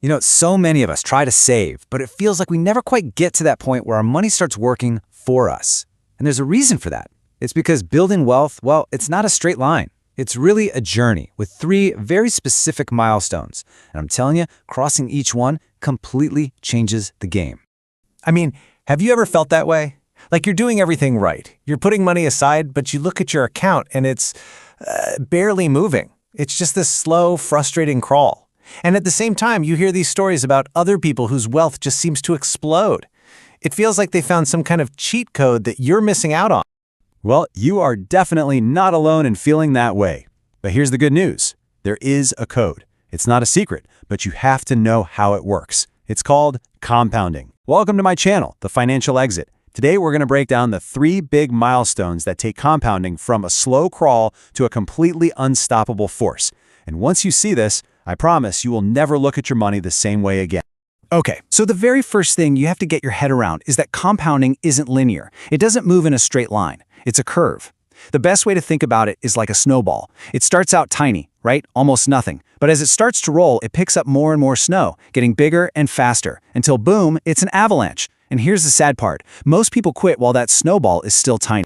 So many of us try to save, but it feels like we never quite get to that point where our money starts working for us. And there's a reason for that. It's because building wealth, well, it's not a straight line. It's really a journey with 3 very specific milestones. And I'm telling you, crossing each one completely changes the game. Have you ever felt that way? Like you're doing everything right. You're putting money aside, but you look at your account and it's barely moving. It's just this slow, frustrating crawl. And at the same time, you hear these stories about other people whose wealth just seems to explode. It feels like they found some kind of cheat code that you're missing out on. Well, you are definitely not alone in feeling that way. But here's the good news. There is a code. It's not a secret, but you have to know how it works. It's called compounding. Welcome to my channel, The Financial Exit. Today, we're going to break down the 3 big milestones that take compounding from a slow crawl to a completely unstoppable force. And once you see this, I promise you will never look at your money the same way again. Okay, so the very first thing you have to get your head around is that compounding isn't linear. It doesn't move in a straight line. It's a curve. The best way to think about it is like a snowball. It starts out tiny, right? Almost nothing. But as it starts to roll, it picks up more and more snow, getting bigger and faster, until boom, it's an avalanche. And here's the sad part. Most people quit while that snowball is still tiny.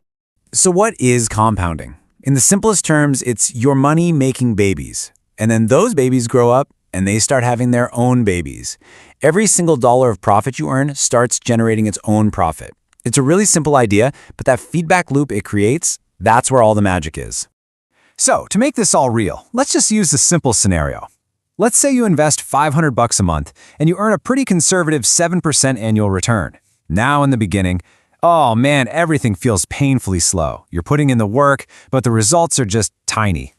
So what is compounding? In the simplest terms, it's your money making babies. And then those babies grow up and they start having their own babies. Every single dollar of profit you earn starts generating its own profit. It's a really simple idea, but that feedback loop it creates, that's where all the magic is. So, to make this all real, let's just use a simple scenario. Let's say you invest $500 a month and you earn a pretty conservative 7% annual return. Now in the beginning, oh man, everything feels painfully slow. You're putting in the work, but the results are just tiny.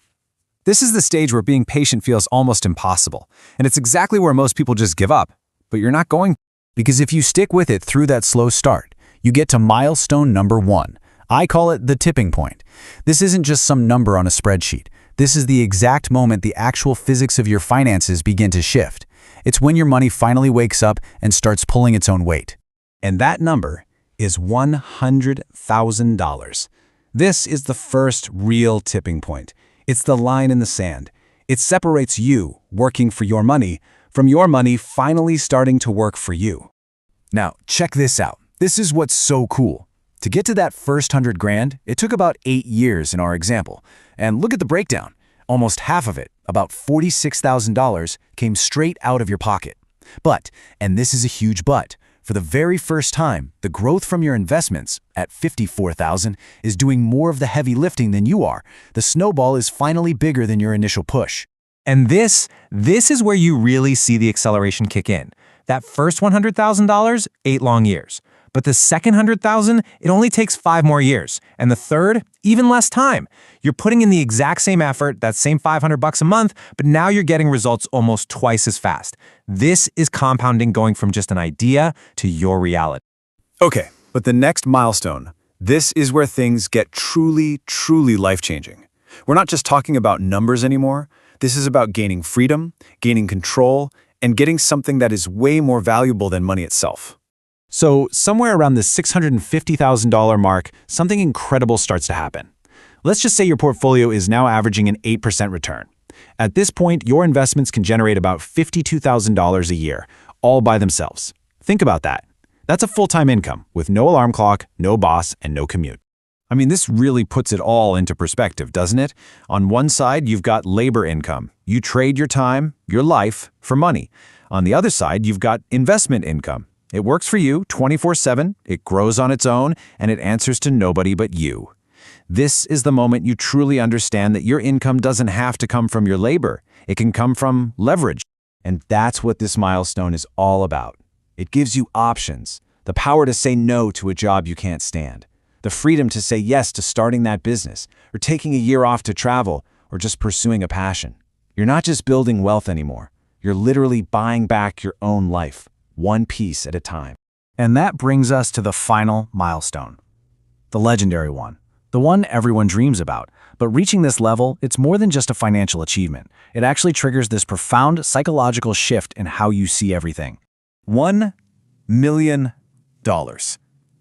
This is the stage where being patient feels almost impossible, and it's exactly where most people just give up. But you're not going, because if you stick with it through that slow start, you get to milestone number 1. I call it the tipping point. This isn't just some number on a spreadsheet. This is the exact moment the actual physics of your finances begin to shift. It's when your money finally wakes up and starts pulling its own weight. And that number is $100,000. This is the first real tipping point. It's the line in the sand. It separates you, working for your money, from your money finally starting to work for you. Now, check this out. This is what's so cool. To get to that first 100 grand, it took about 8 years in our example. And look at the breakdown. Almost half of it, about $46,000, came straight out of your pocket. But, and this is a huge but, for the very first time, the growth from your investments, at $54,000, is doing more of the heavy lifting than you are. The snowball is finally bigger than your initial push. And this is where you really see the acceleration kick in. That first $100,000, 8 long years. But the second $100,000, it only takes 5 more years. And the third, even less time. You're putting in the exact same effort, that same $500 a month, but now you're getting results almost twice as fast. This is compounding going from just an idea to your reality. Okay, but the next milestone, this is where things get truly, truly life-changing. We're not just talking about numbers anymore. This is about gaining freedom, gaining control, and getting something that is way more valuable than money itself. So somewhere around the $650,000 mark, something incredible starts to happen. Let's just say your portfolio is now averaging an 8% return. At this point, your investments can generate about $52,000 a year, all by themselves. Think about that. That's a full-time income with no alarm clock, no boss, and no commute. This really puts it all into perspective, doesn't it? On one side, you've got labor income. You trade your time, your life, for money. On the other side, you've got investment income. It works for you 24/7, it grows on its own, and it answers to nobody but you. This is the moment you truly understand that your income doesn't have to come from your labor. It can come from leverage. And that's what this milestone is all about. It gives you options, the power to say no to a job you can't stand, the freedom to say yes to starting that business, or taking a year off to travel, or just pursuing a passion. You're not just building wealth anymore. You're literally buying back your own life, one piece at a time. And that brings us to the final milestone, the legendary one, the one everyone dreams about. But reaching this level, it's more than just a financial achievement. It actually triggers this profound psychological shift in how you see everything. $1 million.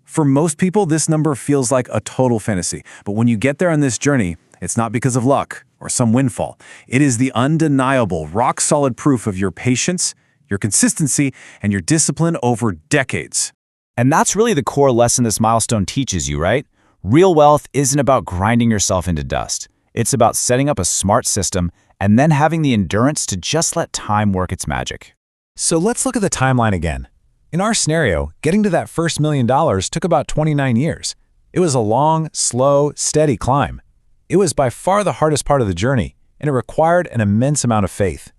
For most people, this number feels like a total fantasy. But when you get there on this journey, it's not because of luck or some windfall. It is the undeniable, rock-solid proof of your patience, your consistency, and your discipline over decades. And that's really the core lesson this milestone teaches you, right? Real wealth isn't about grinding yourself into dust. It's about setting up a smart system and then having the endurance to just let time work its magic. So let's look at the timeline again. In our scenario, getting to that first $1 million took about 29 years. It was a long, slow, steady climb. It was by far the hardest part of the journey, and it required an immense amount of faith.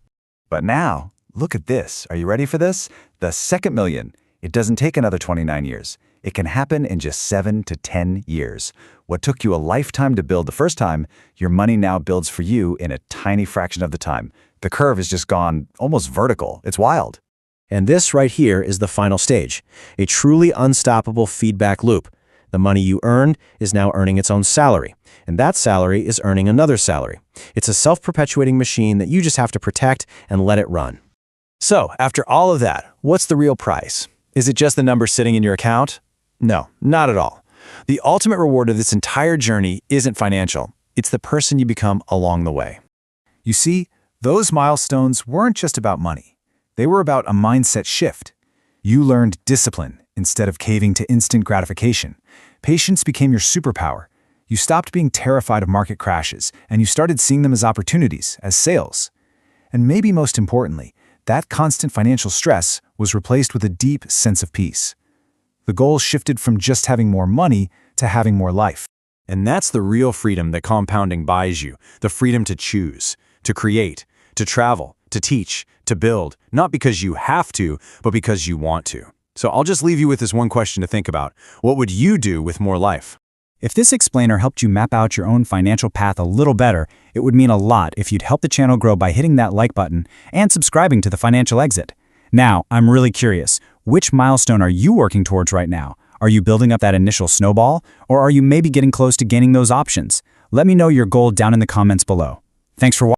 But now, look at this. Are you ready for this? The second million. It doesn't take another 29 years. It can happen in just 7 to 10 years. What took you a lifetime to build the first time, your money now builds for you in a tiny fraction of the time. The curve has just gone almost vertical. It's wild. And this right here is the final stage, a truly unstoppable feedback loop. The money you earned is now earning its own salary, and that salary is earning another salary. It's a self-perpetuating machine that you just have to protect and let it run. So, after all of that, what's the real price? Is it just the number sitting in your account? No, not at all. The ultimate reward of this entire journey isn't financial. It's the person you become along the way. You see, those milestones weren't just about money. They were about a mindset shift. You learned discipline instead of caving to instant gratification. Patience became your superpower. You stopped being terrified of market crashes, and you started seeing them as opportunities, as sales. And maybe most importantly, that constant financial stress was replaced with a deep sense of peace. The goal shifted from just having more money to having more life. And that's the real freedom that compounding buys you, the freedom to choose, to create, to travel, to teach, to build, not because you have to, but because you want to. So I'll just leave you with this one question to think about. What would you do with more life? If this explainer helped you map out your own financial path a little better, it would mean a lot if you'd help the channel grow by hitting that like button and subscribing to The Financial Exit. Now, I'm really curious, which milestone are you working towards right now? Are you building up that initial snowball, or are you maybe getting close to gaining those options? Let me know your goal down in the comments below. Thanks for watching.